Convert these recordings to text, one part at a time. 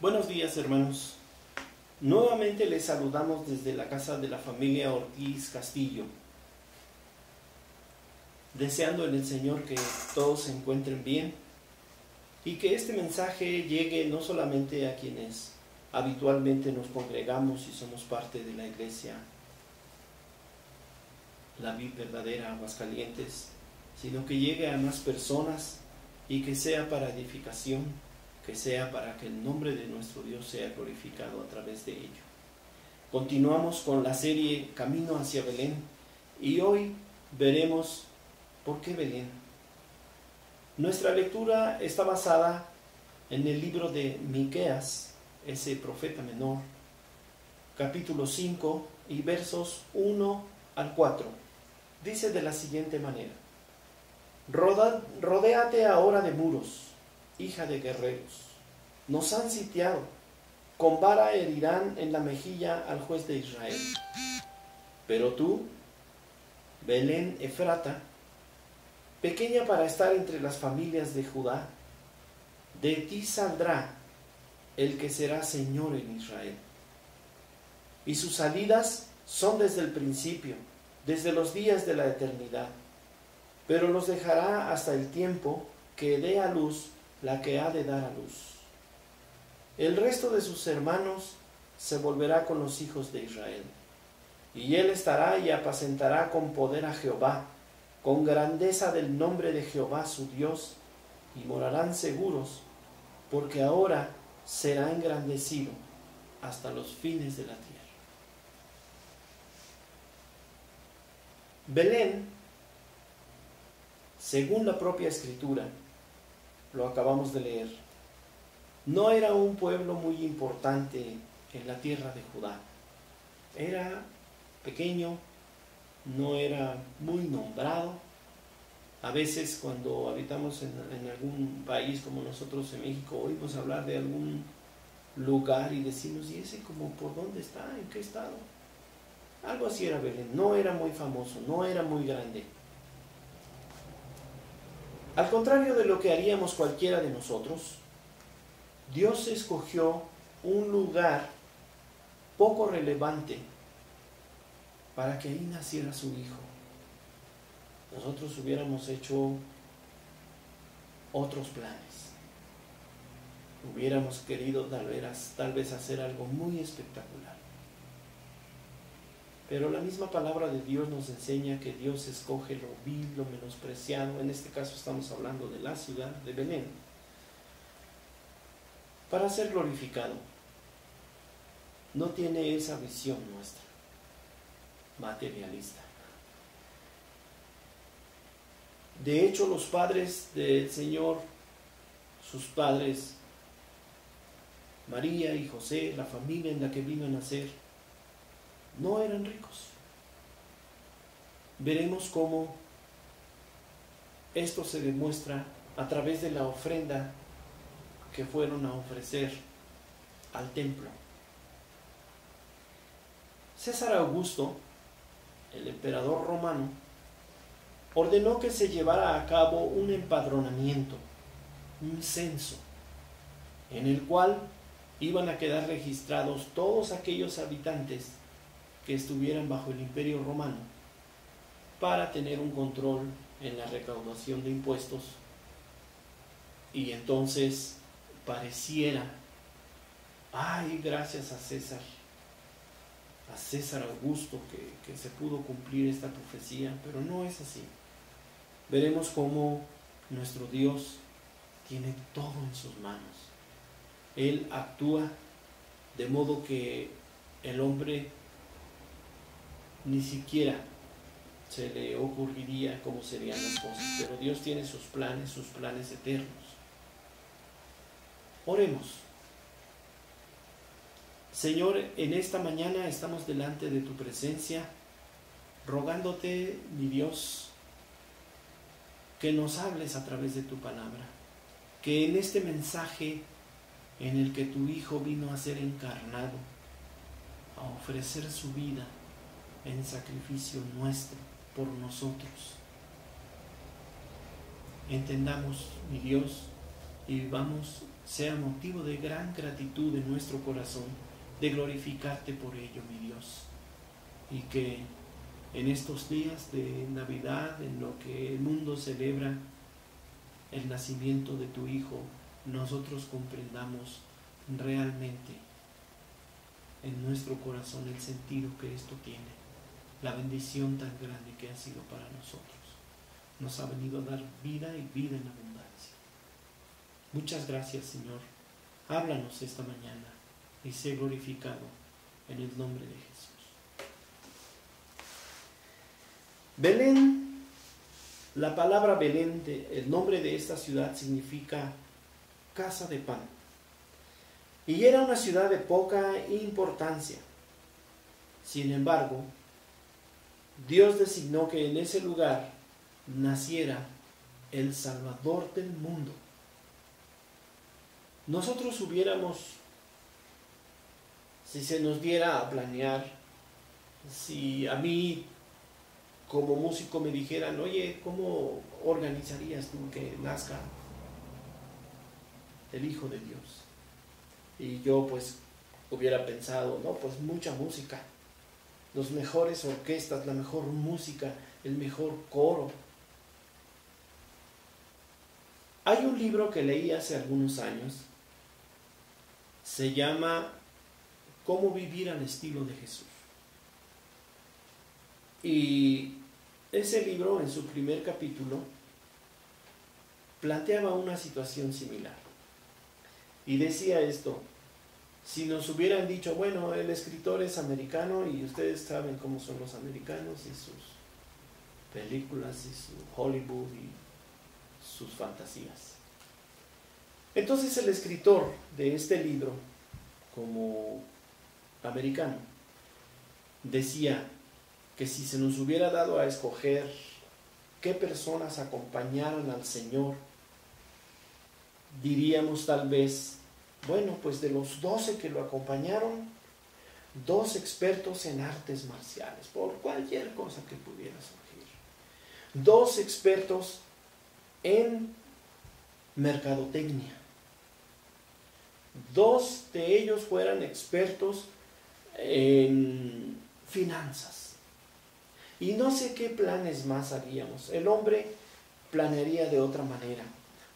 Buenos días, hermanos. Nuevamente les saludamos desde la casa de la familia Ortiz Castillo, deseando en el Señor que todos se encuentren bien y que este mensaje llegue no solamente a quienes habitualmente nos congregamos y somos parte de la iglesia La Vid Verdadera Aguascalientes, sino que llegue a más personas y que sea para edificación, que sea para que el nombre de nuestro Dios sea glorificado a través de ello. Continuamos con la serie Camino hacia Belén y hoy veremos por qué Belén. Nuestra lectura está basada en el libro de Miqueas, ese profeta menor, capítulo 5 y versos 1 al 4. Dice de la siguiente manera: Rodéate ahora de muros, hija de guerreros. Nos han sitiado, con vara herirán en la mejilla al juez de Israel. Pero tú, Belén Efrata, pequeña para estar entre las familias de Judá, de ti saldrá el que será Señor en Israel. Y sus salidas son desde el principio, desde los días de la eternidad, pero los dejará hasta el tiempo que dé a luz la que ha de dar a luz. El resto de sus hermanos se volverá con los hijos de Israel, y él estará y apacentará con poder a Jehová, con grandeza del nombre de Jehová su Dios, y morarán seguros, porque ahora será engrandecido hasta los fines de la tierra. Belén, según la propia Escritura, lo acabamos de leer, no era un pueblo muy importante en la tierra de Judá. Era pequeño, no era muy nombrado. A veces cuando habitamos en algún país como nosotros en México, oímos hablar de algún lugar y decimos, ¿y ese como por dónde está? ¿En qué estado? Algo así era Belén. No era muy famoso, no era muy grande. Al contrario de lo que haríamos cualquiera de nosotros, Dios escogió un lugar poco relevante para que ahí naciera su hijo. Nosotros hubiéramos hecho otros planes. Hubiéramos querido tal vez hacer algo muy espectacular. Pero la misma palabra de Dios nos enseña que Dios escoge lo vil, lo menospreciado. En este caso estamos hablando de la ciudad de Belén, para ser glorificado. No tiene esa visión nuestra, materialista. De hecho, los padres del Señor, sus padres, María y José, la familia en la que vino a nacer, no eran ricos. Veremos cómo esto se demuestra a través de la ofrenda que fueron a ofrecer al templo. César Augusto, el emperador romano, ordenó que se llevara a cabo un empadronamiento, un censo, en el cual iban a quedar registrados todos aquellos habitantes que estuvieran bajo el imperio romano, para tener un control en la recaudación de impuestos. Y entonces pareciera, ay, gracias a César Augusto que se pudo cumplir esta profecía, pero no es así. Veremos cómo nuestro Dios tiene todo en sus manos. Él actúa de modo que el hombre ni siquiera se le ocurriría cómo serían las cosas, pero Dios tiene sus planes eternos. Oremos. Señor, en esta mañana estamos delante de tu presencia, rogándote, mi Dios, que nos hables a través de tu palabra, que en este mensaje en el que tu Hijo vino a ser encarnado, a ofrecer su vida en sacrificio nuestro por nosotros, entendamos, mi Dios, y vivamos sea motivo de gran gratitud en nuestro corazón, de glorificarte por ello, mi Dios. Y que en estos días de Navidad, en lo que el mundo celebra el nacimiento de tu Hijo, nosotros comprendamos realmente en nuestro corazón el sentido que esto tiene, la bendición tan grande que ha sido para nosotros. Nos ha venido a dar vida y vida en abundancia. Muchas gracias, Señor. Háblanos esta mañana y sé glorificado en el nombre de Jesús. Belén, la palabra Belén, el nombre de esta ciudad significa casa de pan. Y era una ciudad de poca importancia. Sin embargo, Dios designó que en ese lugar naciera el Salvador del mundo. Nosotros hubiéramos, si se nos diera a planear, si a mí como músico me dijeran, oye, ¿cómo organizarías tú que nazca el Hijo de Dios? Y yo pues hubiera pensado, no, pues mucha música, las mejores orquestas, la mejor música, el mejor coro. Hay un libro que leí hace algunos años, se llama Cómo vivir al estilo de Jesús. Y ese libro, en su primer capítulo, planteaba una situación similar. Y decía esto: si nos hubieran dicho, bueno, el escritor es americano y ustedes saben cómo son los americanos y sus películas y su Hollywood y sus fantasías. Entonces el escritor de este libro, como americano, decía que si se nos hubiera dado a escoger qué personas acompañaran al Señor, diríamos tal vez, bueno, pues de los 12 que lo acompañaron, 2 expertos en artes marciales, por cualquier cosa que pudiera surgir, 2 expertos en mercadotecnia, 2 de ellos fueran expertos en finanzas, y no sé qué planes más haríamos. El hombre planearía de otra manera,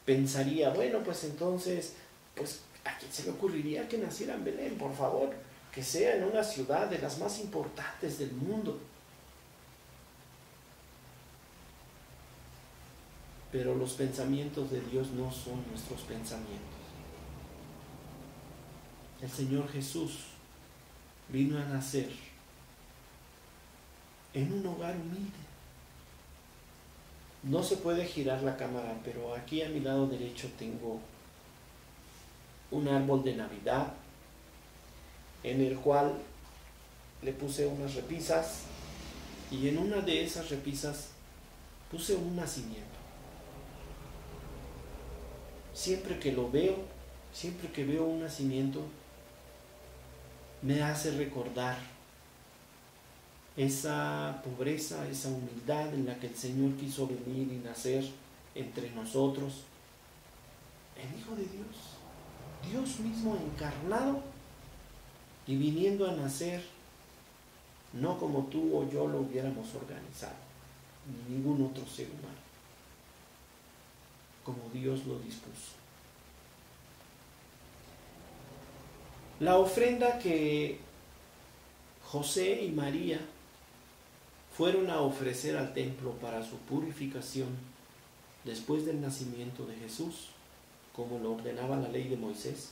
pensaría, bueno, pues entonces, pues ¿a quién se le ocurriría que naciera en Belén? Por favor, que sea en una ciudad de las más importantes del mundo. Pero los pensamientos de Dios no son nuestros pensamientos. El Señor Jesús vino a nacer en un hogar humilde. No se puede girar la cámara, pero aquí a mi lado derecho tengo un árbol de Navidad en el cual le puse unas repisas, y en una de esas repisas puse un nacimiento. Siempre que lo veo, siempre que veo un nacimiento, me hace recordar esa pobreza, esa humildad en la que el Señor quiso venir y nacer entre nosotros, el Hijo de Dios, Dios mismo encarnado y viniendo a nacer, no como tú o yo lo hubiéramos organizado, ni ningún otro ser humano, como Dios lo dispuso. La ofrenda que José y María fueron a ofrecer al templo para su purificación después del nacimiento de Jesús, como lo ordenaba la ley de Moisés,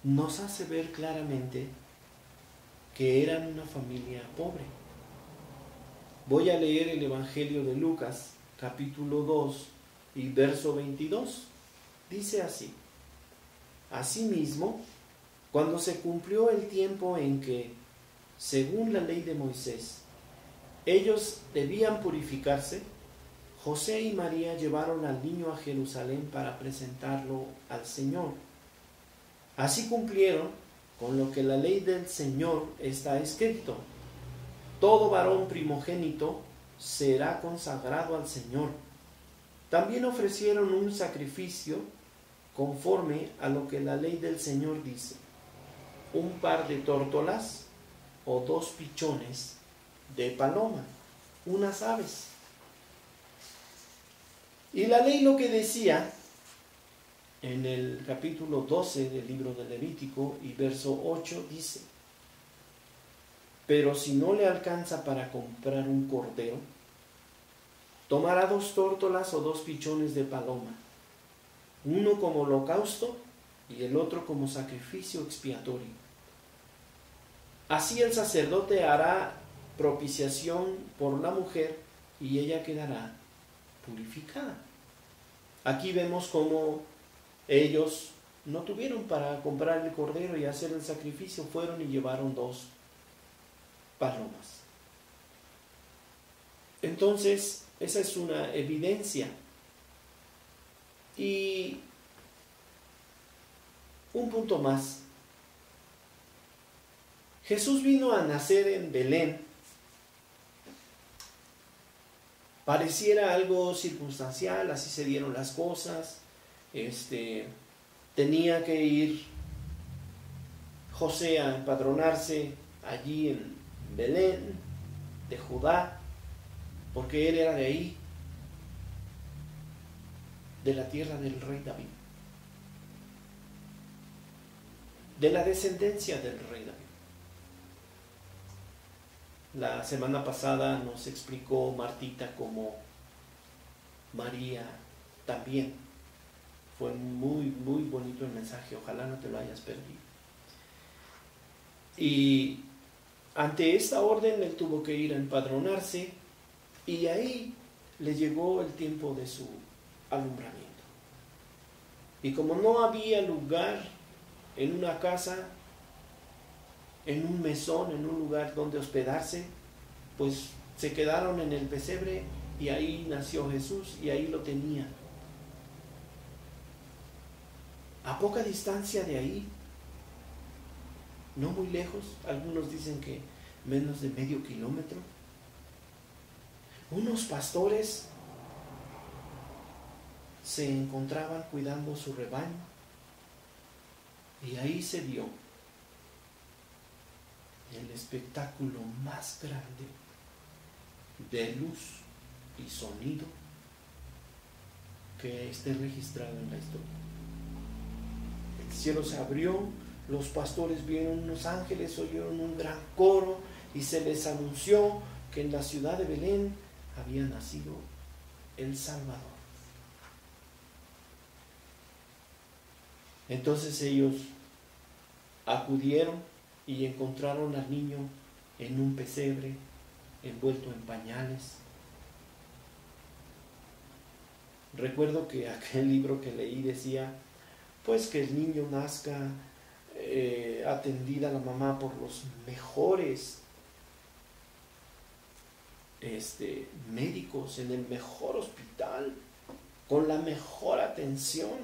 nos hace ver claramente que eran una familia pobre. Voy a leer el Evangelio de Lucas, capítulo 2 y verso 22. Dice así: asimismo, cuando se cumplió el tiempo en que, según la ley de Moisés, ellos debían purificarse, José y María llevaron al niño a Jerusalén para presentarlo al Señor. Así cumplieron con lo que en la ley del Señor está escrito: todo varón primogénito será consagrado al Señor. También ofrecieron un sacrificio conforme a lo que la ley del Señor dice, un par de tórtolas o 2 pichones de paloma, unas aves. Y la ley lo que decía en el capítulo 12 del libro de Levítico y verso 8 dice: pero si no le alcanza para comprar un cordero, tomará 2 tórtolas o 2 pichones de paloma, uno como holocausto y el otro como sacrificio expiatorio. Así el sacerdote hará propiciación por la mujer y ella quedará purificada. Aquí vemos cómo ellos no tuvieron para comprar el cordero y hacer el sacrificio, fueron y llevaron 2 palomas. Entonces, esa es una evidencia. Y un punto más. Jesús vino a nacer en Belén. Pareciera algo circunstancial, así se dieron las cosas. Tenía que ir José a empadronarse allí en Belén, de Judá, porque él era de ahí, de la tierra del rey David, de la descendencia del rey David. La semana pasada nos explicó Martita cómo María también. Fue muy, muy bonito el mensaje, ojalá no te lo hayas perdido. Y ante esta orden él tuvo que ir a empadronarse y ahí le llegó el tiempo de su alumbramiento. Y como no había lugar en una casa, en un mesón, en un lugar donde hospedarse, pues se quedaron en el pesebre y ahí nació Jesús y ahí lo tenía. A poca distancia de ahí, no muy lejos, algunos dicen que menos de medio kilómetro, unos pastores se encontraban cuidando su rebaño y ahí se dio el espectáculo más grande de luz y sonido que esté registrado en la historia. El cielo se abrió, los pastores vieron unos ángeles, oyeron un gran coro y se les anunció que en la ciudad de Belén había nacido el Salvador. Entonces ellos acudieron y encontraron al niño en un pesebre, envuelto en pañales. Recuerdo que aquel libro que leí decía, pues que el niño nazca atendida la mamá por los mejores médicos, en el mejor hospital, con la mejor atención,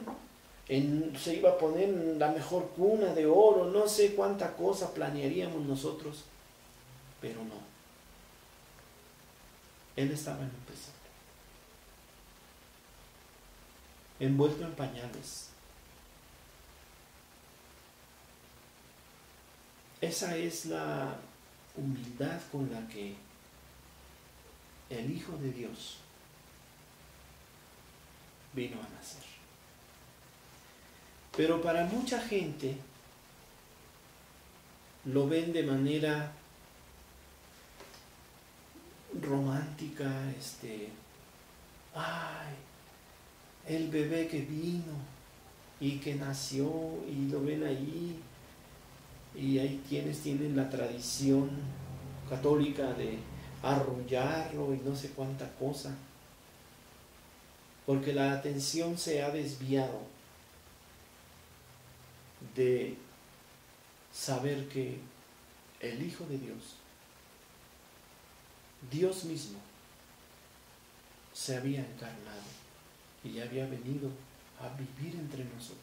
se iba a poner en la mejor cuna de oro, no sé cuánta cosa planearíamos nosotros, pero no. Él estaba en un pesebre, envuelto en pañales. Esa es la humildad con la que el Hijo de Dios vino a nacer. Pero para mucha gente lo ven de manera romántica, ay, el bebé que vino y que nació y lo ven ahí. Y hay quienes tienen la tradición católica de arrullarlo y no sé cuánta cosa, porque la atención se ha desviado de saber que el Hijo de Dios, Dios mismo, se había encarnado y había venido a vivir entre nosotros.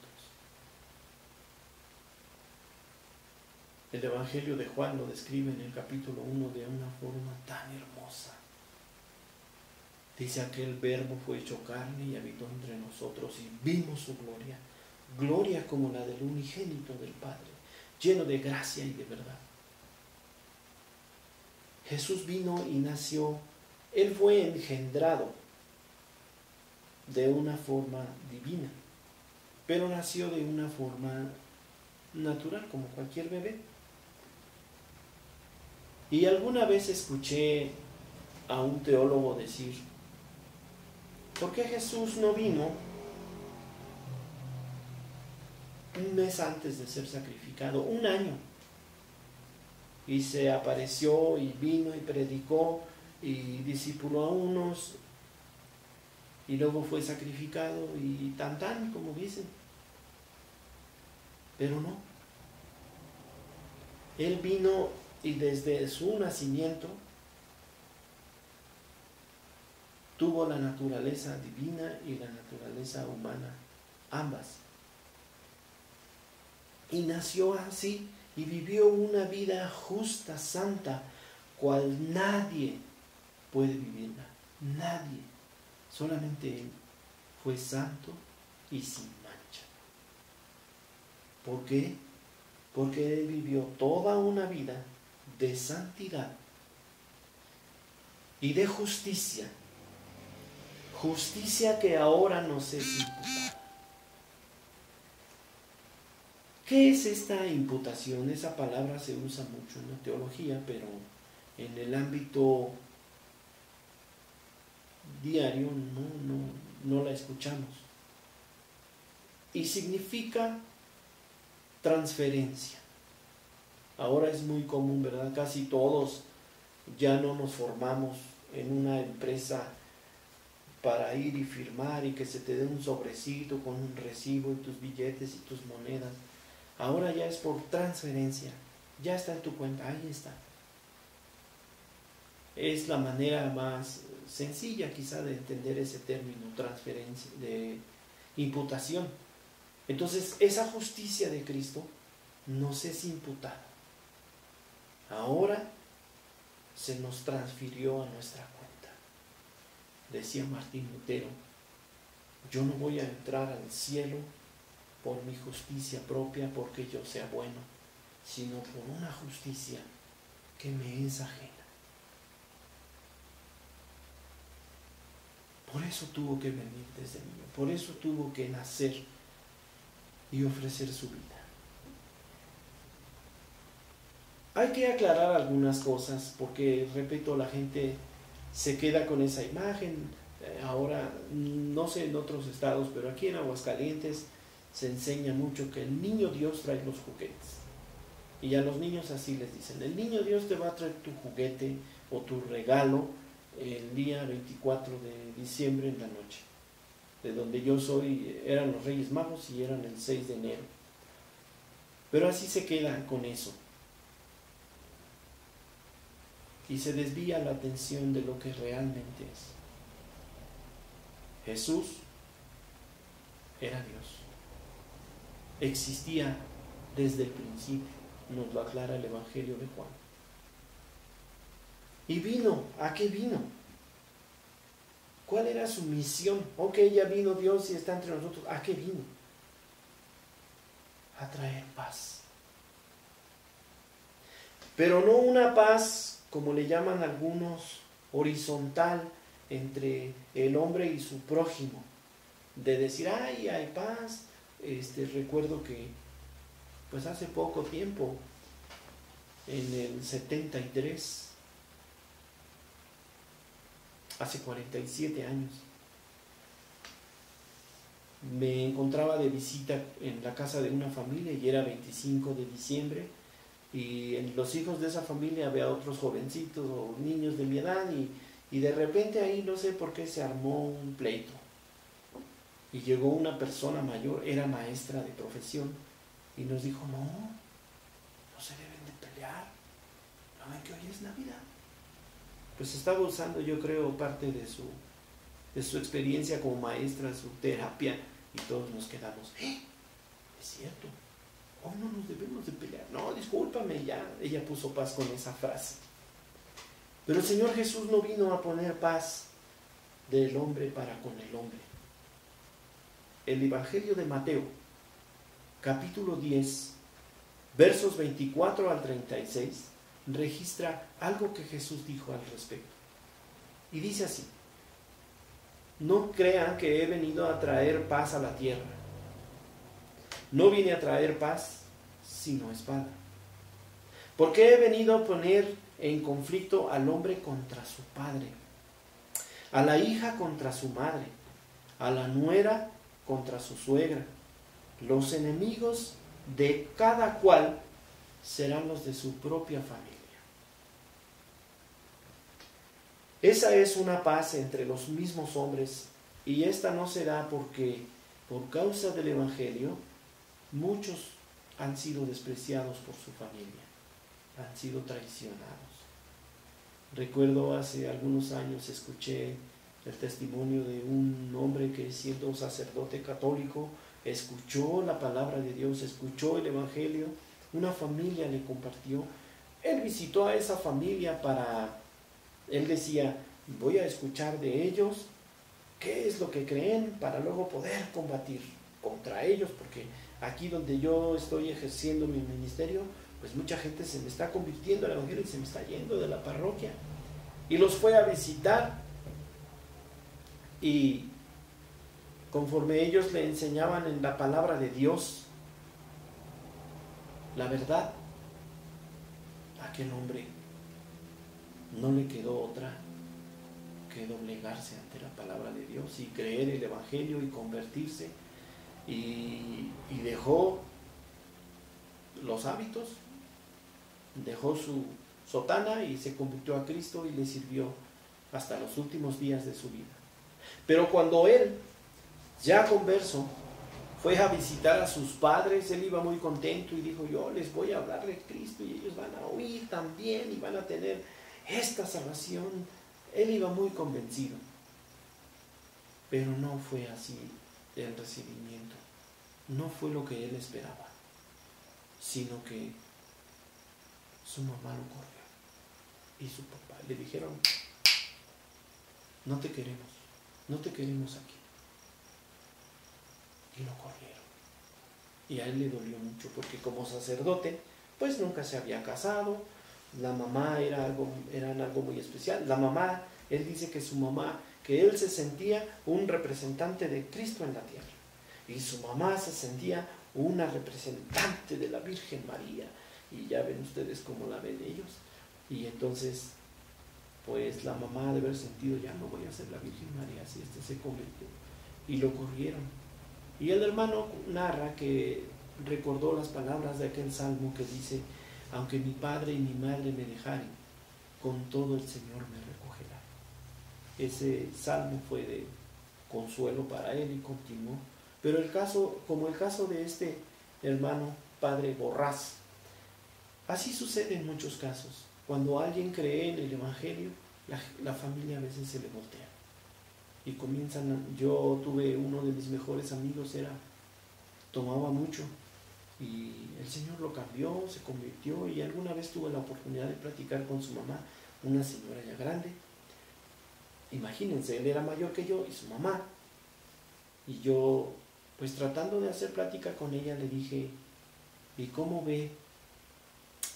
El Evangelio de Juan lo describe en el capítulo 1 de una forma tan hermosa. Dice: aquel verbo fue hecho carne y habitó entre nosotros y vimos su gloria, gloria como la del unigénito del Padre, lleno de gracia y de verdad. Jesús vino y nació, Él fue engendrado de una forma divina, pero nació de una forma natural, como cualquier bebé. Y alguna vez escuché a un teólogo decir, ¿por qué Jesús no vino un mes antes de ser sacrificado? Un año. Y se apareció y vino y predicó y discipuló a unos y luego fue sacrificado y tan tan, como dicen. Pero no. Él vino y desde su nacimiento tuvo la naturaleza divina y la naturaleza humana, ambas. Y nació así y vivió una vida justa, santa, cual nadie puede vivirla. Nadie. Solamente Él fue santo y sin mancha. ¿Por qué? Porque Él vivió toda una vida de santidad y de justicia. Justicia que ahora nos es imputada. ¿Qué es esta imputación? Esa palabra se usa mucho en la teología, pero en el ámbito diario no la escuchamos. Y significa transferencia. Ahora es muy común, ¿verdad? Casi todos ya no nos formamos en una empresa para ir y firmar y que se te dé un sobrecito con un recibo y tus billetes y tus monedas. Ahora ya es por transferencia. Ya está en tu cuenta, ahí está. Es la manera más sencilla quizá de entender ese término, transferencia, de imputación. Entonces, esa justicia de Cristo nos es imputada. Ahora se nos transfirió a nuestra cuenta. Decía Martín Lutero, yo no voy a entrar al cielo por mi justicia propia, porque yo sea bueno, sino por una justicia que me es ajena. Por eso tuvo que venir desde niño, por eso tuvo que nacer y ofrecer su vida. Hay que aclarar algunas cosas, porque, repito, la gente se queda con esa imagen. Ahora, no sé en otros estados, pero aquí en Aguascalientes se enseña mucho que el niño Dios trae los juguetes. Y a los niños así les dicen, el niño Dios te va a traer tu juguete o tu regalo el día 24 de diciembre en la noche. De donde yo soy, eran los Reyes Magos y eran el 6 de enero. Pero así se quedan con eso. Y se desvía la atención de lo que realmente es. Jesús era Dios. Existía desde el principio, nos lo aclara el Evangelio de Juan. Y vino, ¿a qué vino? ¿Cuál era su misión? Ok, ya vino Dios y está entre nosotros. ¿A qué vino? A traer paz. Pero no una paz, como le llaman algunos, horizontal entre el hombre y su prójimo. De decir, ay, hay paz. Recuerdo que pues hace poco tiempo, en el 73, hace 47 años, me encontraba de visita en la casa de una familia y era 25 de diciembre y en los hijos de esa familia había otros jovencitos o niños de mi edad y de repente ahí no sé por qué se armó un pleito. Y llegó una persona mayor, era maestra de profesión, y nos dijo, no se deben de pelear, no ven que hoy es Navidad. Pues estaba usando, yo creo, parte de su experiencia como maestra, su terapia, y todos nos quedamos, es cierto, hoy no nos debemos de pelear. No, discúlpame, ya, ella puso paz con esa frase. Pero el Señor Jesús no vino a poner paz del hombre para con el hombre. El Evangelio de Mateo capítulo 10, versos 24 al 36, registra algo que Jesús dijo al respecto. Y dice así: no crean que he venido a traer paz a la tierra. No vine a traer paz, sino espada. Porque he venido a poner en conflicto al hombre contra su padre, a la hija contra su madre, a la nuera contra su suegra. Los enemigos de cada cual serán los de su propia familia. Esa es una paz entre los mismos hombres, y esta no se da porque, por causa del Evangelio, muchos han sido despreciados por su familia, han sido traicionados. Recuerdo hace algunos años escuché el testimonio de un hombre que, siendo un sacerdote católico, escuchó la palabra de Dios, escuchó el Evangelio, una familia le compartió. Él visitó a esa familia él decía: voy a escuchar de ellos qué es lo que creen para luego poder combatir contra ellos, porque aquí donde yo estoy ejerciendo mi ministerio, pues mucha gente se me está convirtiendo al Evangelio y se me está yendo de la parroquia. Y los fue a visitar, y conforme ellos le enseñaban en la palabra de Dios la verdad, a aquel hombre no le quedó otra que doblegarse ante la palabra de Dios y creer el Evangelio y convertirse, y dejó los hábitos, dejó su sotana y se convirtió a Cristo y le sirvió hasta los últimos días de su vida. Pero cuando él, ya converso, fue a visitar a sus padres, él iba muy contento y dijo: yo les voy a hablar de Cristo y ellos van a oír también y van a tener esta salvación. Él iba muy convencido, pero no fue así el recibimiento, no fue lo que él esperaba, sino que su mamá lo corrió y su papá le dijeron: no te queremos aquí. Y lo corrieron. Y a él le dolió mucho, porque como sacerdote, pues nunca se había casado. La mamá eran algo muy especial. La mamá, él dice que su mamá, que él se sentía un representante de Cristo en la tierra, y su mamá se sentía una representante de la Virgen María, y ya ven ustedes cómo la ven ellos. Y entonces, pues la mamá de haber sentido: ya no voy a ser la Virgen María si se convirtió, y lo corrieron. Y el hermano narra que recordó las palabras de aquel salmo que dice: aunque mi padre y mi madre me dejaren, con todo el Señor me recogerá. Ese salmo fue de consuelo para él y continuó. Pero como el caso de este hermano padre Borrás, así sucede en muchos casos. Cuando alguien cree en el Evangelio, la familia a veces se le voltea y comienzan. Yo tuve uno de mis mejores amigos, tomaba mucho, y el Señor lo cambió, se convirtió, y alguna vez tuve la oportunidad de platicar con su mamá, una señora ya grande. Imagínense, él era mayor que yo y su mamá, y yo, pues tratando de hacer plática con ella, le dije: ¿y cómo ve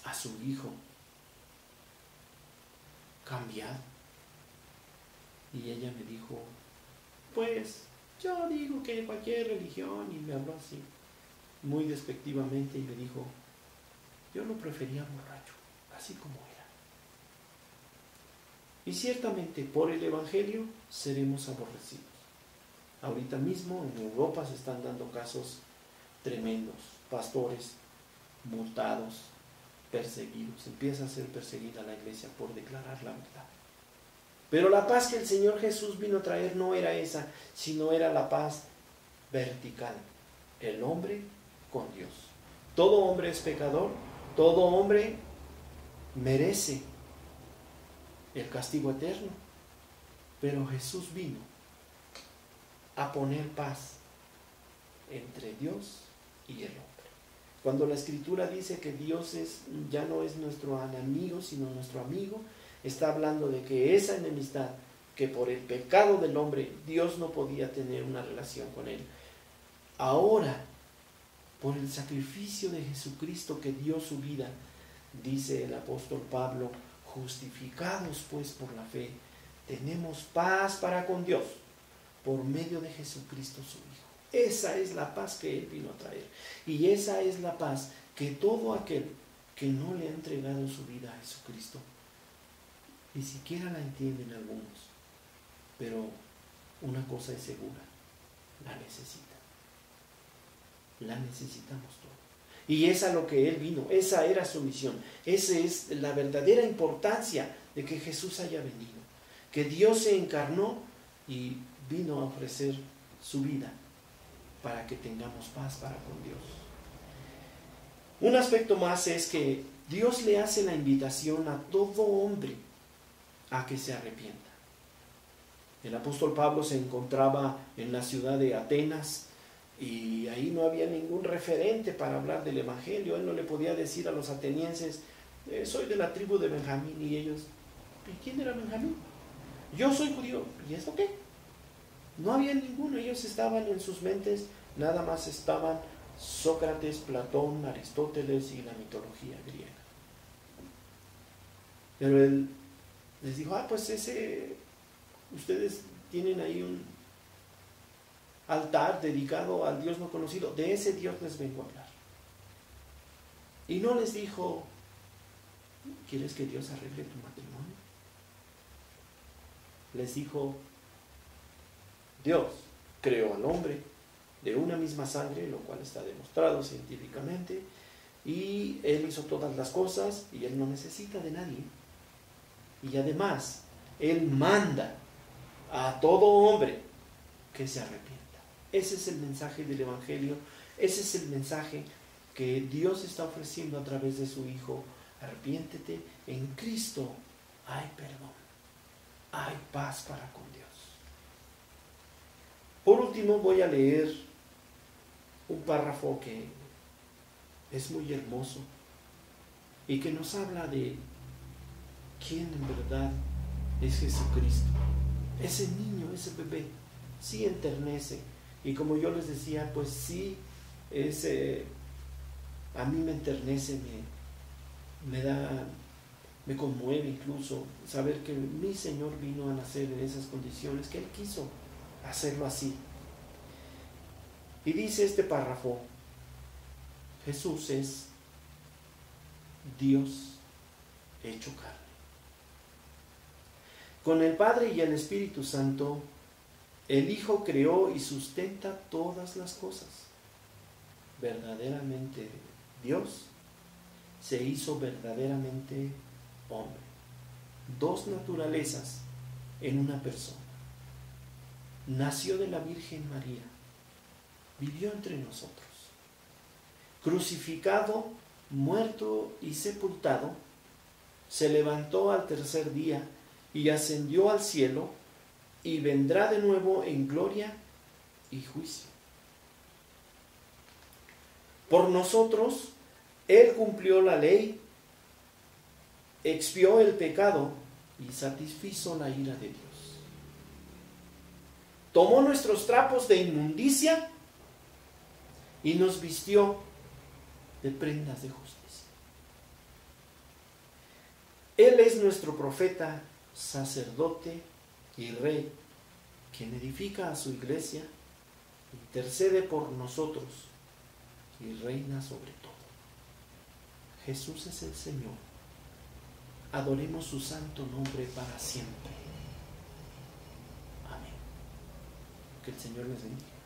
a su hijo cambiado? Y ella me dijo: pues yo digo que cualquier religión, y me habló así muy despectivamente, y me dijo: yo lo prefería borracho, así como era. Y ciertamente por el Evangelio seremos aborrecidos. Ahorita mismo en Europa se están dando casos tremendos, pastores multados, perseguidos. Empieza a ser perseguida la iglesia por declarar la verdad. Pero la paz que el Señor Jesús vino a traer no era esa, sino era la paz vertical. El hombre con Dios. Todo hombre es pecador, todo hombre merece el castigo eterno, pero Jesús vino a poner paz entre Dios y el hombre. Cuando la Escritura dice que Dios ya no es nuestro enemigo, sino nuestro amigo, está hablando de que esa enemistad, que por el pecado del hombre Dios no podía tener una relación con él, ahora por el sacrificio de Jesucristo que dio su vida, dice el apóstol Pablo, justificados pues por la fe, tenemos paz para con Dios por medio de Jesucristo su Hijo. Esa es la paz que Él vino a traer. Y esa es la paz que todo aquel que no le ha entregado su vida a Jesucristo, ni siquiera la entienden algunos. Pero una cosa es segura, la necesitan. La necesitamos todos. Y es a lo que Él vino, esa era su misión. Esa es la verdadera importancia de que Jesús haya venido. Que Dios se encarnó y vino a ofrecer su vida para que tengamos paz para con Dios. Un aspecto más es que Dios le hace la invitación a todo hombre a que se arrepienta. El apóstol Pablo se encontraba en la ciudad de Atenas y ahí no había ningún referente para hablar del evangelio. Él no le podía decir a los atenienses, soy de la tribu de Benjamín, y ellos, ¿y quién era Benjamín? Yo soy judío. ¿Y eso qué? No había ninguno. Ellos estaban en sus mentes, nada más estaban Sócrates, Platón, Aristóteles y la mitología griega. Pero él les dijo, pues ustedes tienen ahí un altar dedicado al Dios no conocido, de ese Dios les vengo a hablar. Y no les dijo, ¿quieres que Dios arregle tu matrimonio? Les dijo, Dios creó al hombre de una misma sangre, lo cual está demostrado científicamente, y Él hizo todas las cosas y Él no necesita de nadie. Y además, Él manda a todo hombre que se arrepienta. Ese es el mensaje del Evangelio, ese es el mensaje que Dios está ofreciendo a través de su Hijo. Arrepiéntete, en Cristo hay perdón, hay paz para con Dios. Por último voy a leer un párrafo que es muy hermoso y que nos habla de quién en verdad es Jesucristo. Ese niño, ese bebé, sí enternece. Y como yo les decía, pues sí, a mí me enternece, me conmueve incluso saber que mi Señor vino a nacer en esas condiciones, que Él quiso hacerlo así. Y dice este párrafo, Jesús es Dios hecho carne. Con el Padre y el Espíritu Santo, el Hijo creó y sustenta todas las cosas. Verdaderamente Dios se hizo verdaderamente hombre. Dos naturalezas en una persona. Nació de la Virgen María. Vivió entre nosotros. Crucificado, muerto y sepultado, se levantó al tercer día y ascendió al cielo y vendrá de nuevo en gloria y juicio. Por nosotros, Él cumplió la ley, expió el pecado y satisfizo la ira de Dios. Tomó nuestros trapos de inmundicia y nos vistió de prendas de justicia. Él es nuestro profeta, sacerdote y rey, quien edifica a su iglesia, intercede por nosotros y reina sobre todo. Jesús es el Señor. Adoremos su santo nombre para siempre. Amén. Que el Señor les bendiga.